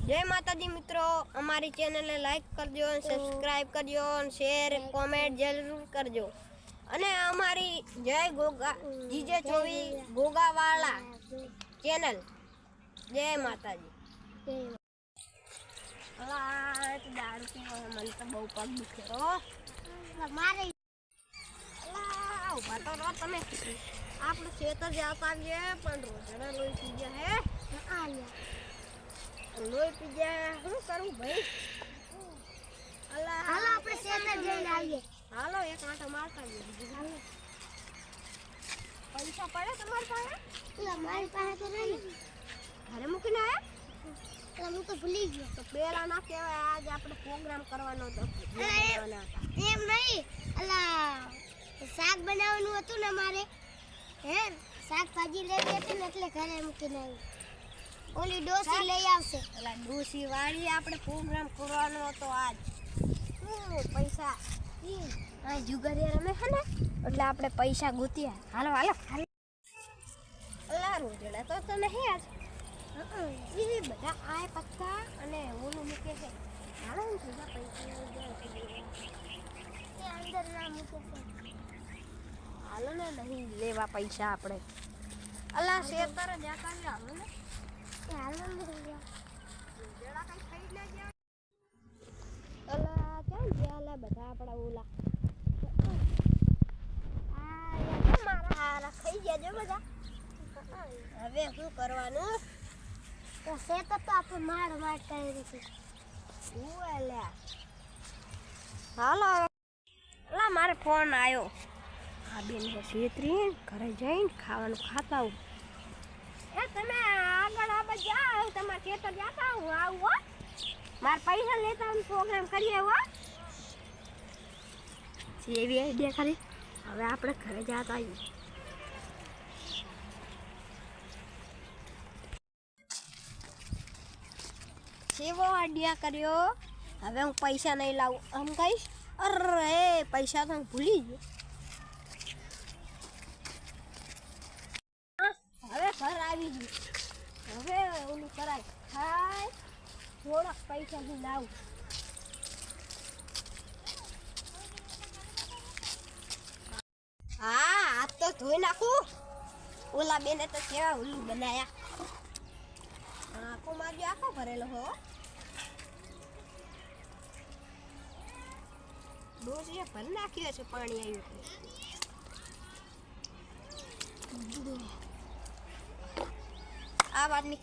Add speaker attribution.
Speaker 1: जय माताजी मित्रों, अमारी चेनल ने लाइक करजो, सब्सक्राइब करजो, शेर कॉमेंट जरूर करजो। अने अमारी जय गोगा जीजे चोवी गोगावाला चेनल। जय माताजी। दारू पीवा मन तो बहु पग दुखे मारे उभा तो रो तमे आपणे खेतर जाता जे पण रोजड़ा लोई पी गया है लोई पी गया हूं करूं भाई अल्लाह हालो आपणे खेतर जઈને आવીએ हालो एक आंटा मारता जे हालो पैसा पड़े તમાર પાસે એટલે મારી પાસે તો નહીં ઘરે મૂકીને આયા એટલે હું તો ભૂલી ગયો તો પેલા ના કહેવાય આજ આપણે પ્રોગ્રામ કરવાનો હતો એમ નહીં અલા શાક બનાવવાનું હતું ને મારે હે શાકભાજી લેવી હતી ને એટલે ઘરે મૂકીને આવી ઓલી ડોસી લઈ આવશે એટલે ડોસી વાળી આપણે પ્રોગ્રામ કરવાનો હતો આજ પૈસા આ જુગારી રમે છે ને એટલે આપણે પૈસા ગોત્યા હાલો હાલો અલા રોજડા તો નહીં આજ એ બધા આય પત્તા અને ઓલું મૂકે છે હાલો હું સીધા પૈસા એ અંદર ના મૂકે છે હાલો ને નહીં લેવા પૈસા આપણે અલા શેતર જાતા ને હાલો ને હાલો ને જડા કઈ ખાઈ લેજે અલા ક્યાં ગયા લા બધા આપડા ઓલા આ મારા હારા ખાઈ ગયા જો બધા હવે શું કરવાનું તો શેતર તો આપણે માર કરી દીધું ઓલા હાલો અલા મારે ફોન આવ્યો આ બેન હે છેતરી ઘરે જઈને ખાવાનું ખાતા હું એ તમે આગળ આ બાજુ જાઓ તમાર ખેતર જાતા હું આવું હો માર પૈસા લેતા હું પ્રોગ્રામ કરીએ હો એવી આઈડિયા ખરી હવે આપણે ઘરે જાતા આવીએ સેવો આઈડિયા કર્યો હવે હું પૈસા નહીં લાવું આમ કહીશ અરે પૈસા તો ભૂલી ગયો હવે ઘર આવી ગયું હવે ઓલું કરાય ખાય થોડાક પૈસા હું લાવું હા હાથ તો ધોઈ નાખું ઓલા બેને તો કેવા ઓલું બનાયા આખો મારી આખો ભરેલો હો ડોસીએ ભરી નાખ્યો છે પાણી આવ્યું આ વાતની